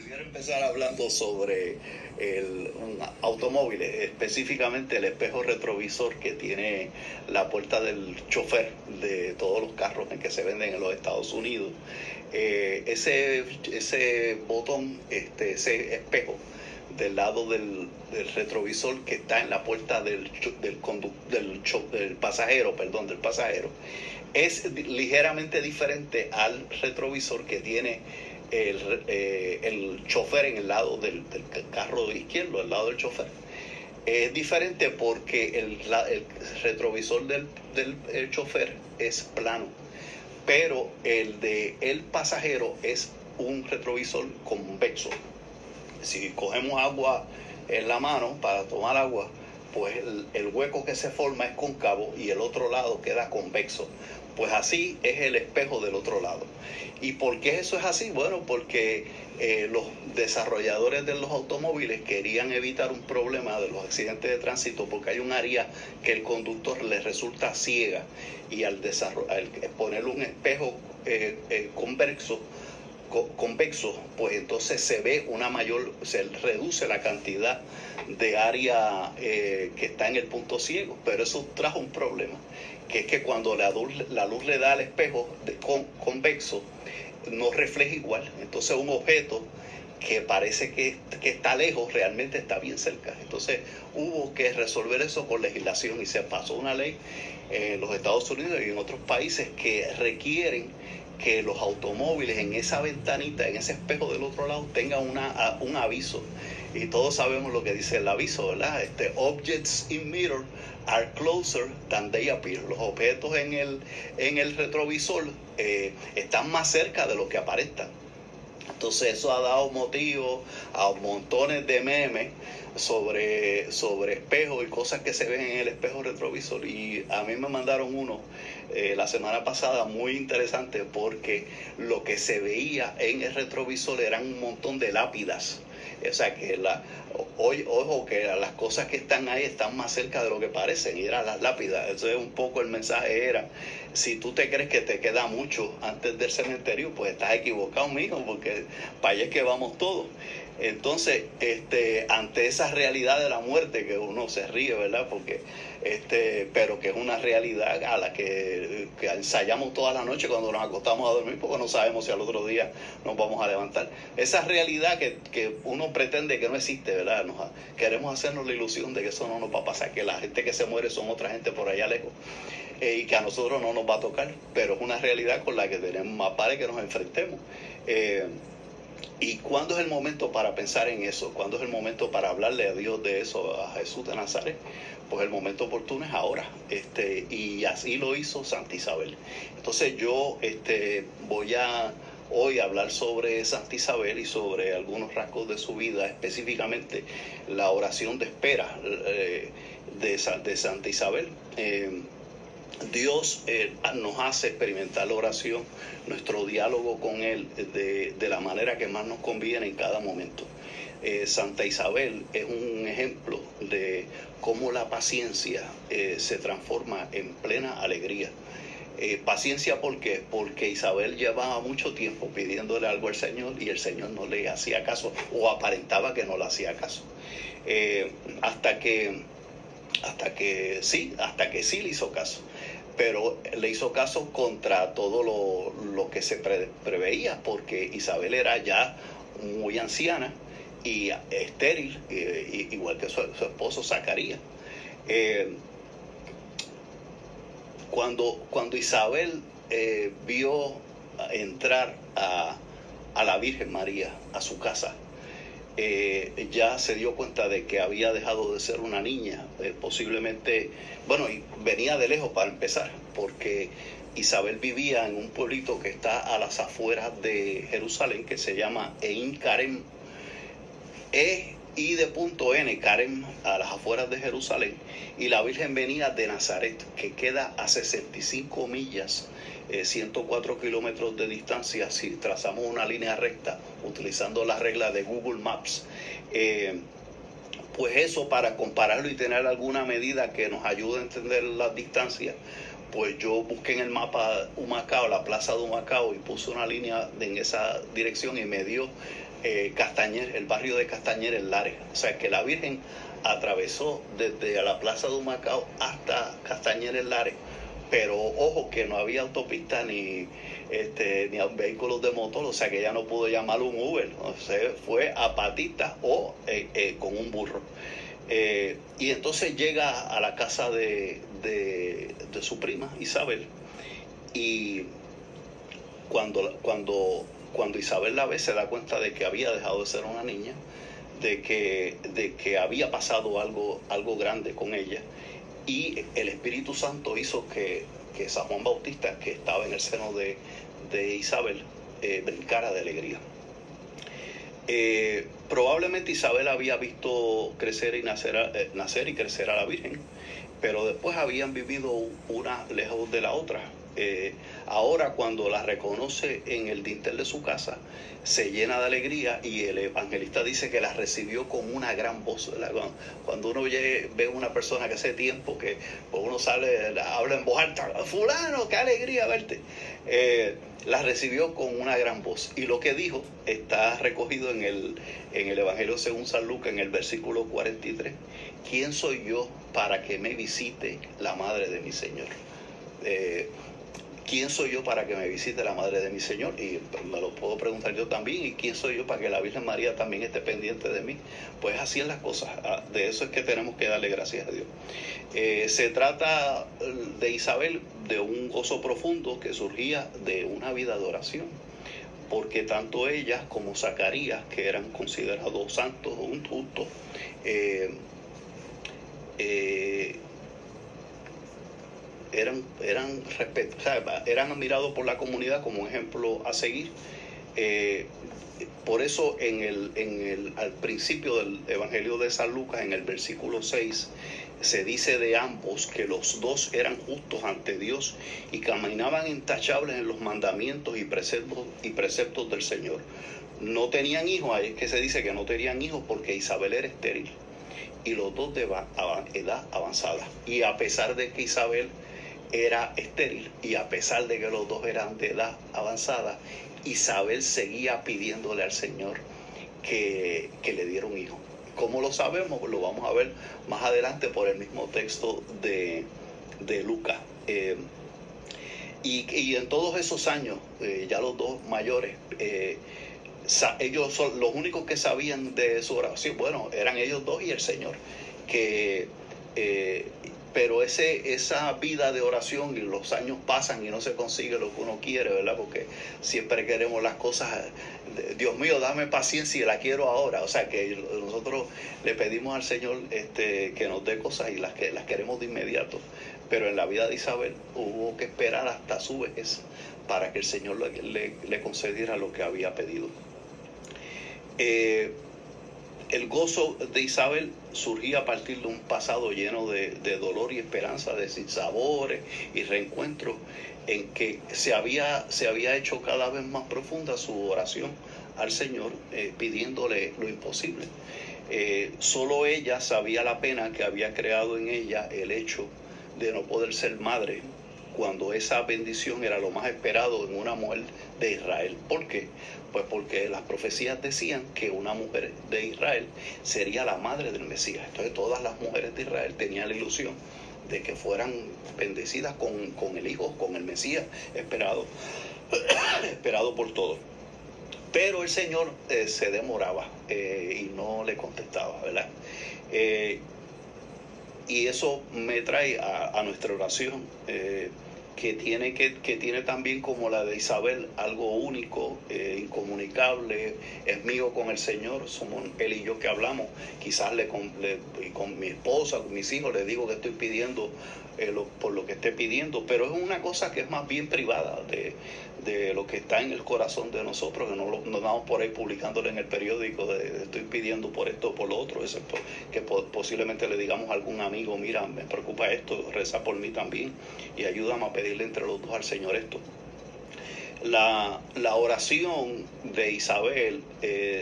Quiero empezar hablando sobre automóviles, específicamente el espejo retrovisor que tiene la puerta del chofer de todos los carros en que se venden en los Estados Unidos. Ese botón, ese espejo del lado del retrovisor que está en la puerta del pasajero, es ligeramente diferente al retrovisor que tiene el chofer en el lado del carro izquierdo, al lado del chofer. Es diferente porque el retrovisor del chofer es plano, pero el del pasajero es un retrovisor convexo. Si cogemos agua en la mano para tomar agua, pues el hueco que se forma es cóncavo y el otro lado queda convexo. Pues así es el espejo del otro lado. ¿Y por qué eso es así? Bueno, porque los desarrolladores de los automóviles querían evitar un problema de los accidentes de tránsito, porque hay un área que el conductor le resulta ciega, y al ponerle un espejo convexo, pues entonces se reduce la cantidad de área que está en el punto ciego. Pero eso trajo un problema, que es que cuando la luz le da al espejo convexo, no refleja igual. Entonces un objeto que parece que está lejos realmente está bien cerca. Entonces hubo que resolver eso con legislación, y se pasó una ley en los Estados Unidos y en otros países que requieren que los automóviles en esa ventanita, en ese espejo del otro lado, tengan un aviso. Y todos sabemos lo que dice el aviso, ¿verdad? Objects in mirror are closer than they appear. Los objetos en el retrovisor están más cerca de lo que aparentan. Entonces eso ha dado motivo a montones de memes sobre espejos y cosas que se ven en el espejo retrovisor. Y a mí me mandaron uno la semana pasada muy interesante, porque lo que se veía en el retrovisor eran un montón de lápidas. O sea que ojo, que las cosas que están ahí están más cerca de lo que parecen, y eran las lápidas. Eso es un poco el mensaje. Era: si tú te crees que te queda mucho antes del cementerio, pues estás equivocado, mijo, porque para allá es que vamos todos. Entonces, ante esa realidad de la muerte, que uno se ríe, ¿verdad? Porque pero que es una realidad a la que ensayamos toda la noche cuando nos acostamos a dormir, porque no sabemos si al otro día nos vamos a levantar. Esa realidad que uno pretende que no existe, ¿verdad? Queremos hacernos la ilusión de que eso no nos va a pasar, que la gente que se muere son otra gente por allá lejos, y que a nosotros no nos va a tocar, pero es una realidad con la que tenemos más vale que nos enfrentemos. ¿Y cuándo es el momento para pensar en eso? ¿Cuándo es el momento para hablarle a Dios de eso, a Jesús de Nazaret? Pues el momento oportuno es ahora. Y así lo hizo Santa Isabel. Entonces yo voy a hoy hablar sobre Santa Isabel y sobre algunos rasgos de su vida, específicamente la oración de espera de Santa Isabel. Dios nos hace experimentar la oración, nuestro diálogo con Él, de la manera que más nos conviene en cada momento. Santa Isabel es un ejemplo de cómo la paciencia se transforma en plena alegría. Paciencia, ¿por qué? Porque Isabel llevaba mucho tiempo pidiéndole algo al Señor, y el Señor no le hacía caso, o aparentaba que no le hacía caso. Hasta que sí le hizo caso, pero le hizo caso contra todo lo que se preveía, porque Isabel era ya muy anciana y estéril, igual que su esposo Zacarías. Cuando Isabel vio entrar a la Virgen María a su casa, ya se dio cuenta de que había dejado de ser una niña, posiblemente, bueno, y venía de lejos para empezar, porque Isabel vivía en un pueblito que está a las afueras de Jerusalén, que se llama Ein Karem, y de punto N, Karem, a las afueras de Jerusalén, y la Virgen venía de Nazaret, que queda a 65 millas, 104 kilómetros de distancia, si trazamos una línea recta utilizando la regla de Google Maps. Pues eso, para compararlo y tener alguna medida que nos ayude a entender las distancias, pues yo busqué en el mapa Humacao, la plaza de Humacao, y puse una línea en esa dirección, y me dio Castañer, el barrio de Castañer en Lares. O sea que la Virgen atravesó desde la Plaza de Humacao hasta Castañer en Lares. Pero ojo que no había autopista ni vehículos de motor, o sea que ella no pudo llamar un Uber, o sea, fue a patitas o con un burro. Y entonces llega a la casa de su prima Isabel, y cuando Isabel la ve se da cuenta de que había dejado de ser una niña, de que había pasado algo grande con ella, y el Espíritu Santo hizo que San Juan Bautista, que estaba en el seno de Isabel, brincara de alegría. Probablemente Isabel había visto crecer y nacer y crecer a la Virgen, pero después habían vivido una lejos de la otra. Ahora cuando la reconoce en el dintel de su casa, se llena de alegría, y el evangelista dice que la recibió con una gran voz. Cuando uno ve a una persona que hace tiempo que pues uno sale, habla en voz alta, fulano, qué alegría verte, la recibió con una gran voz, y lo que dijo está recogido en el Evangelio según San Lucas, en el versículo 43. ¿Quién soy yo para que me visite la madre de mi Señor? ¿Quién soy yo para que me visite la madre de mi Señor? Y me lo puedo preguntar yo también. ¿Y quién soy yo para que la Virgen María también esté pendiente de mí? Pues así es las cosas. De eso es que tenemos que darle gracias a Dios. Se trata de Isabel, de un gozo profundo que surgía de una vida de oración, porque tanto ella como Zacarías, que eran considerados santos o justos, eran admirados por la comunidad como un ejemplo a seguir. Por eso al principio del Evangelio de San Lucas, en el versículo 6, se dice de ambos que los dos eran justos ante Dios y caminaban intachables en los mandamientos y preceptos del Señor. No tenían hijos, ahí es que se dice que no tenían hijos porque Isabel era estéril y los dos de edad avanzada. Y a pesar de que Isabel era estéril y a pesar de que los dos eran de edad avanzada, Isabel seguía pidiéndole al Señor que le diera un hijo. ¿Cómo lo sabemos? Lo vamos a ver más adelante por el mismo texto de Lucas. Y en todos esos años, ya los dos mayores, ellos son los únicos que sabían de su oración. Bueno, eran ellos dos y el Señor. Pero esa vida de oración, y los años pasan y no se consigue lo que uno quiere, ¿verdad? Porque siempre queremos las cosas, Dios mío, dame paciencia y la quiero ahora. O sea que nosotros le pedimos al Señor que nos dé cosas y las queremos de inmediato. Pero en la vida de Isabel hubo que esperar hasta su vejez para que el Señor le concediera lo que había pedido. El gozo de Isabel surgía a partir de un pasado lleno de dolor y esperanza, de sinsabores y reencuentros, en que se había hecho cada vez más profunda su oración al Señor, pidiéndole lo imposible. Solo ella sabía la pena que había creado en ella el hecho de no poder ser madre, cuando esa bendición era lo más esperado en una mujer de Israel. ¿Por qué? Pues porque las profecías decían que una mujer de Israel sería la madre del Mesías. Entonces todas las mujeres de Israel tenían la ilusión de que fueran bendecidas con el Hijo, con el Mesías esperado por todos. Pero el Señor se demoraba y no le contestaba, ¿verdad? Y eso me trae a nuestra oración, que tiene también, como la de Isabel, algo único, incomunicable. Es mío con el Señor, somos él y yo que hablamos. Quizás con mi esposa, con mis hijos, le digo que estoy pidiendo por lo que esté pidiendo, pero es una cosa que es más bien privada de lo que está en el corazón de nosotros, que no andamos por ahí publicándolo en el periódico de estoy pidiendo por esto o por lo otro, excepto que posiblemente le digamos a algún amigo, mira, me preocupa esto, reza por mí también y ayúdame a pedirle entre los dos al Señor esto. La oración de Isabel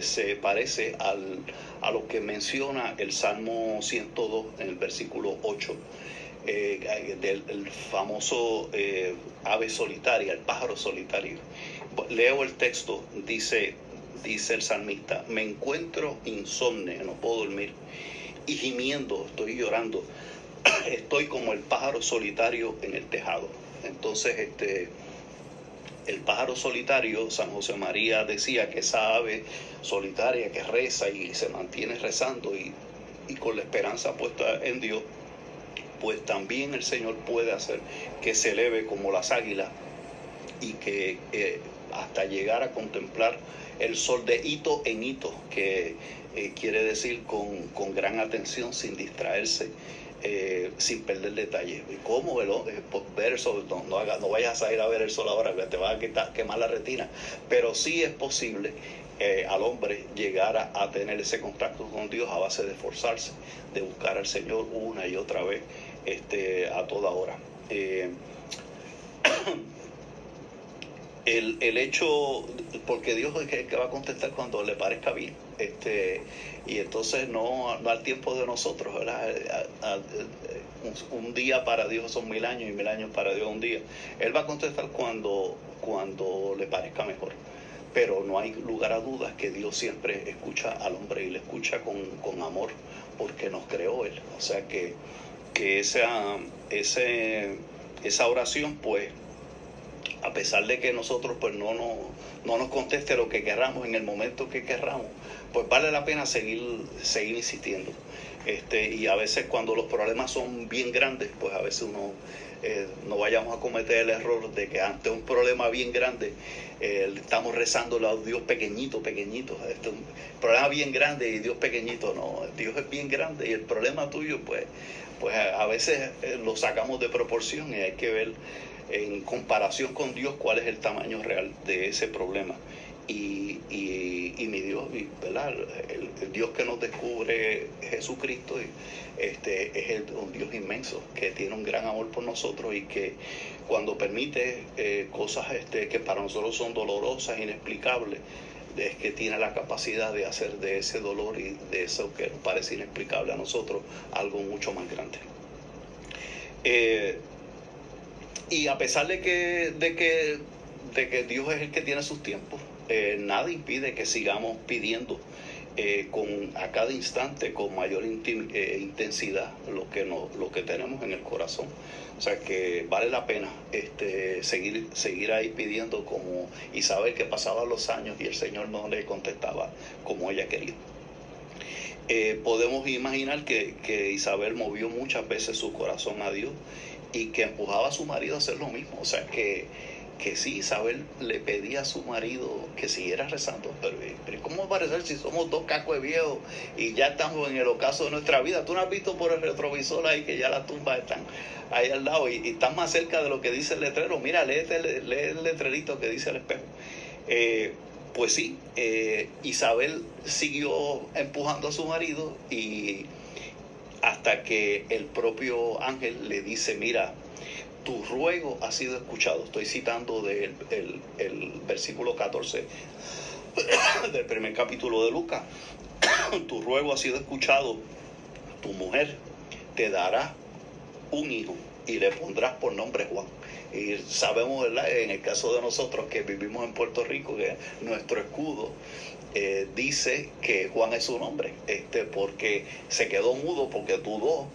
se parece a lo que menciona el Salmo 102 en el versículo 8, del famoso ave solitaria, el pájaro solitario. Leo el texto, dice: dice el salmista, me encuentro insomne, no puedo dormir, y gimiendo, estoy llorando, estoy como el pájaro solitario en el tejado. Entonces, el pájaro solitario, San José María decía que esa ave solitaria que reza y se mantiene rezando y con la esperanza puesta en Dios, pues también el Señor puede hacer que se eleve como las águilas y que hasta llegar a contemplar el sol de hito en hito, que quiere decir con gran atención, sin distraerse, sin perder detalle. ¿Y cómo ver el sol? No vayas a salir a ver el sol ahora, que te va a quemar la retina. Pero sí es posible al hombre llegar a tener ese contacto con Dios a base de esforzarse, de buscar al Señor una y otra vez, a toda hora. El hecho, porque Dios es el que va a contestar cuando le parezca bien, y entonces no al tiempo de nosotros, ¿verdad? Un día para Dios son 1000 años y 1000 años para Dios un día. Él va a contestar cuando le parezca mejor, pero no hay lugar a dudas que Dios siempre escucha al hombre y le escucha con amor, porque nos creó Él. O sea que esa oración, pues, a pesar de que nosotros pues no nos conteste lo que querramos en el momento que querramos, pues vale la pena seguir insistiendo. Y a veces cuando los problemas son bien grandes, pues a veces uno no vayamos a cometer el error de que ante un problema bien grande estamos rezándole a Dios pequeñito. Un problema bien grande y Dios pequeñito. No, Dios es bien grande y el problema tuyo pues a veces lo sacamos de proporción, y hay que ver en comparación con Dios cuál es el tamaño real de ese problema. Y mi Dios, ¿verdad? El Dios que nos descubre Jesucristo es un Dios inmenso que tiene un gran amor por nosotros, y que cuando permite cosas que para nosotros son dolorosas, inexplicables, es que tiene la capacidad de hacer de ese dolor y de eso que nos parece inexplicable a nosotros algo mucho más grande. Y a pesar de que Dios es el que tiene sus tiempos, nada impide que sigamos pidiendo a cada instante con mayor intensidad lo que tenemos en el corazón. O sea que vale la pena seguir ahí pidiendo como Isabel, que pasaban los años y el Señor no le contestaba como ella quería. Podemos imaginar que Isabel movió muchas veces su corazón a Dios y que empujaba a su marido a hacer lo mismo. O sea que sí, Isabel le pedía a su marido que siguiera rezando, pero ¿cómo va a rezar si somos dos cacos de viejos y ya estamos en el ocaso de nuestra vida? Tú no has visto por el retrovisor ahí que ya las tumbas están ahí al lado y están más cerca de lo que dice el letrero. Mira, lee el letrerito que dice el espejo. Pues sí, Isabel siguió empujando a su marido, y hasta que el propio ángel le dice, mira, tu ruego ha sido escuchado. Estoy citando el versículo 14 del primer capítulo de Lucas. Tu ruego ha sido escuchado, tu mujer te dará un hijo y le pondrás por nombre Juan. Y sabemos, ¿verdad?, en el caso de nosotros que vivimos en Puerto Rico, que nuestro escudo dice que Juan es su nombre, porque se quedó mudo, porque dudó,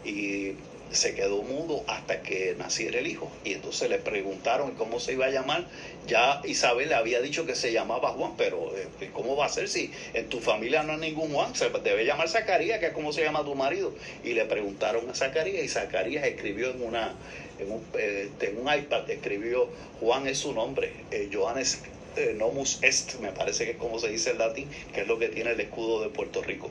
y se quedó mudo hasta que naciera el hijo. Y entonces le preguntaron cómo se iba a llamar. Ya Isabel le había dicho que se llamaba Juan, pero ¿cómo va a ser si en tu familia no hay ningún Juan? Se debe llamar Zacarías, que es como se llama tu marido. Y le preguntaron a Zacarías, y Zacarías escribió en un iPad, escribió Juan es su nombre, Johannes Nomus Est, me parece que es como se dice en latín, que es lo que tiene el escudo de Puerto Rico.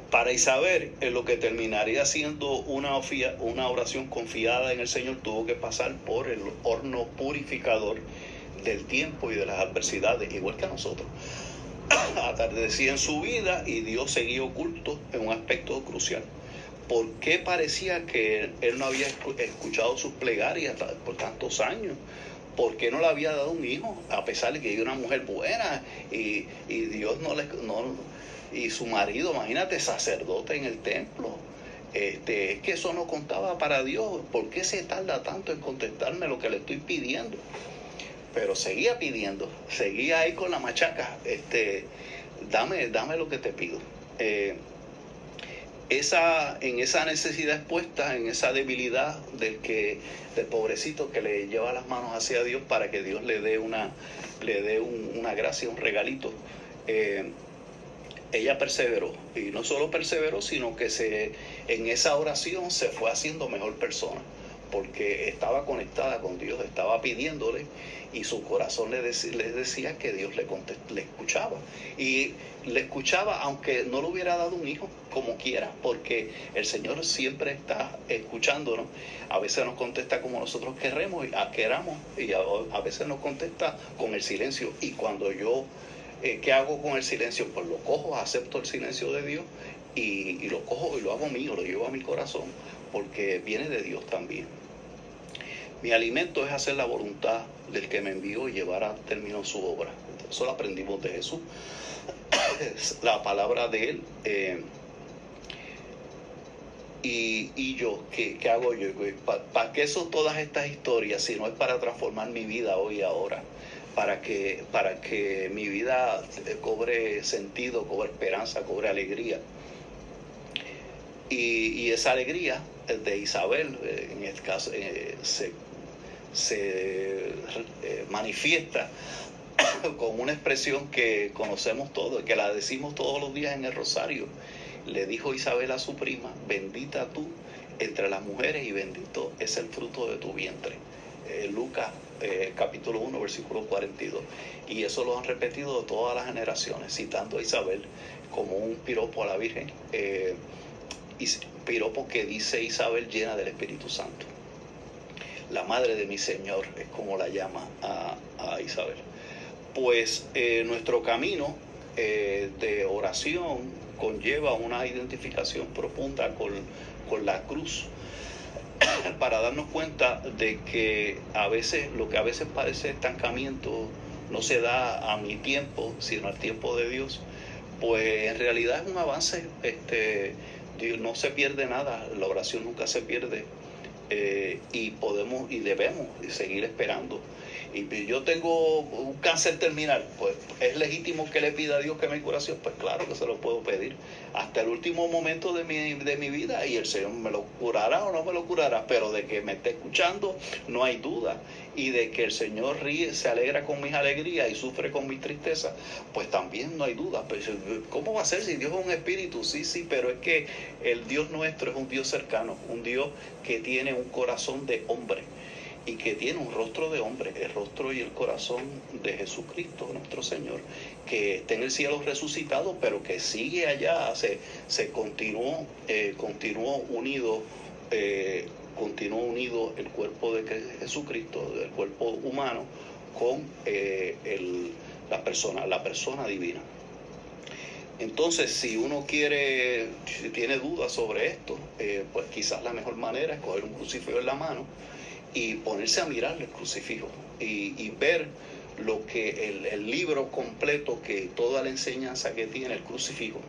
Para Isabel, lo que terminaría siendo una oración confiada en el Señor, tuvo que pasar por el horno purificador del tiempo y de las adversidades, igual que a nosotros. Atardecía en su vida y Dios seguía oculto en un aspecto crucial. ¿Por qué parecía que él no había escuchado sus plegarias por tantos años? ¿Por qué no le había dado un hijo? A pesar de que era una mujer buena y Dios y su marido, imagínate, sacerdote en el templo. Es que eso no contaba para Dios. ¿Por qué se tarda tanto en contestarme lo que le estoy pidiendo? pero seguía pidiendo, seguía ahí con la machaca, dame lo que te pido. En esa necesidad expuesta, en esa debilidad del pobrecito que le lleva las manos hacia Dios para que Dios le dé una gracia, un regalito, ella perseveró, y no solo perseveró, sino que en esa oración se fue haciendo mejor persona, porque estaba conectada con Dios, estaba pidiéndole, y su corazón le decía que Dios le escuchaba, y le escuchaba aunque no le hubiera dado un hijo, como quiera, porque el Señor siempre está escuchándonos. A veces nos contesta como nosotros queramos, y a veces nos contesta con el silencio. Y cuando yo, ¿qué hago con el silencio? Pues lo cojo, acepto el silencio de Dios, y lo cojo y lo hago mío, lo llevo a mi corazón, porque viene de Dios también. Mi alimento es hacer la voluntad del que me envió y llevar a término su obra. Eso lo aprendimos de Jesús. La palabra de Él. Y yo, ¿qué hago yo? ¿Para qué son todas estas historias si no es para transformar mi vida hoy y ahora? Para que mi vida cobre sentido, cobre esperanza, cobre alegría. Y esa alegría de Isabel, en este caso, se manifiesta con una expresión que conocemos todos, que la decimos todos los días en el rosario. Le dijo Isabel a su prima: bendita tú entre las mujeres y bendito es el fruto de tu vientre. Lucas capítulo 1 versículo 42. Y eso lo han repetido todas las generaciones, citando a Isabel como un piropo a la Virgen, piropo que dice Isabel llena del Espíritu Santo. La madre de mi Señor es como la llama a Isabel. Pues nuestro camino de oración conlleva una identificación profunda con la cruz, para darnos cuenta de que a veces lo que a veces parece estancamiento no se da a mi tiempo, sino al tiempo de Dios. Pues en realidad es un avance. No se pierde nada, la oración nunca se pierde, y podemos y debemos seguir esperando. Y yo tengo un cáncer terminal, pues es legítimo que le pida a Dios que me curación. Pues claro que se lo puedo pedir hasta el último momento de mi vida, y el Señor me lo curará o no me lo curará, pero de que me esté escuchando no hay duda, y de que el Señor se alegra con mis alegrías y sufre con mis tristezas, pues también no hay duda. Pues, ¿cómo va a ser si Dios es un espíritu? Sí, pero es que el Dios nuestro es un Dios cercano, un Dios que tiene un corazón de hombre y que tiene un rostro de hombre, el rostro y el corazón de Jesucristo, nuestro Señor, que está en el cielo resucitado, pero que sigue allá, se continuó unido el cuerpo de Jesucristo, el cuerpo humano, con la persona divina. Entonces, si tiene dudas sobre esto, pues quizás la mejor manera es coger un crucifijo en la mano y ponerse a mirar el crucifijo y ver lo que el libro completo, que toda la enseñanza que tiene el crucifijo.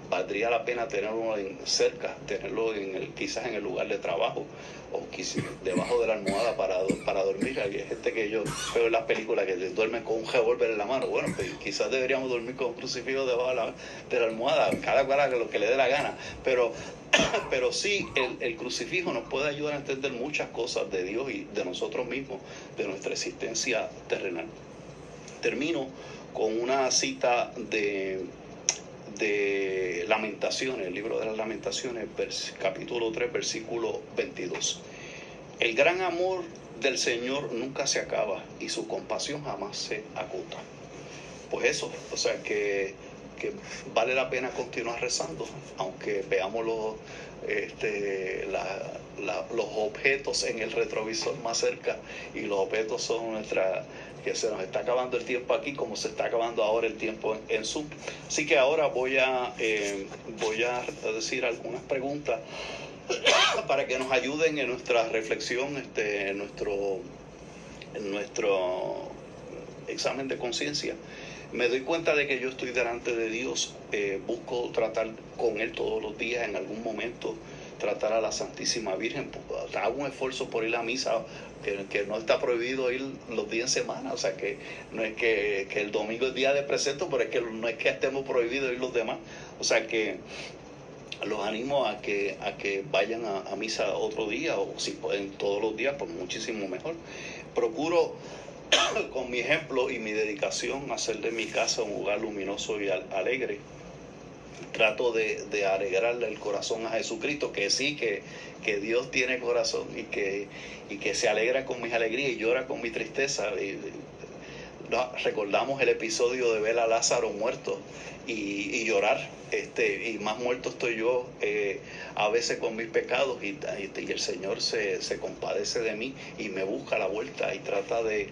Valdría la pena tenerlo cerca, tenerlo quizás en el lugar de trabajo, o quizás debajo de la almohada para dormir. Hay gente que yo veo en las películas que duermen con un revólver en la mano. Bueno, pues quizás deberíamos dormir con un crucifijo debajo de la almohada, cada cual lo que le dé la gana. Pero sí, el crucifijo nos puede ayudar a entender muchas cosas de Dios y de nosotros mismos, de nuestra existencia terrenal. Termino con una cita de Lamentaciones, el libro de las Lamentaciones, capítulo 3, versículo 22. El gran amor del Señor nunca se acaba y su compasión jamás se agota. Pues eso, o sea que vale la pena continuar rezando, aunque veamos los objetos en el retrovisor más cerca, y los objetos son que se nos está acabando el tiempo aquí, como se está acabando ahora el tiempo en Zoom. Así que ahora voy a decir algunas preguntas para que nos ayuden en nuestra reflexión, en nuestro examen de conciencia. Me doy cuenta de que yo estoy delante de Dios, busco tratar con Él todos los días, en algún momento tratar a la Santísima Virgen, hago un esfuerzo por ir a misa, que no está prohibido ir los días en semana, o sea que no es que el domingo es día de precepto, pero es que no es que estemos prohibidos ir los demás, o sea que los animo a que vayan a misa otro día, o si pueden todos los días, pues muchísimo mejor. Procuro con mi ejemplo y mi dedicación hacer de mi casa un lugar luminoso y alegre. Trato de alegrarle el corazón a Jesucristo, que sí, que Dios tiene corazón y que se alegra con mis alegrías y llora con mi tristeza. Recordamos el episodio de ver a Lázaro muerto y llorar, y más muerto estoy yo a veces con mis pecados, y el Señor se compadece de mí y me busca la vuelta y trata de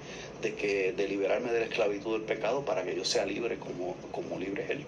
liberarme de la esclavitud del pecado para que yo sea libre como libre es Él.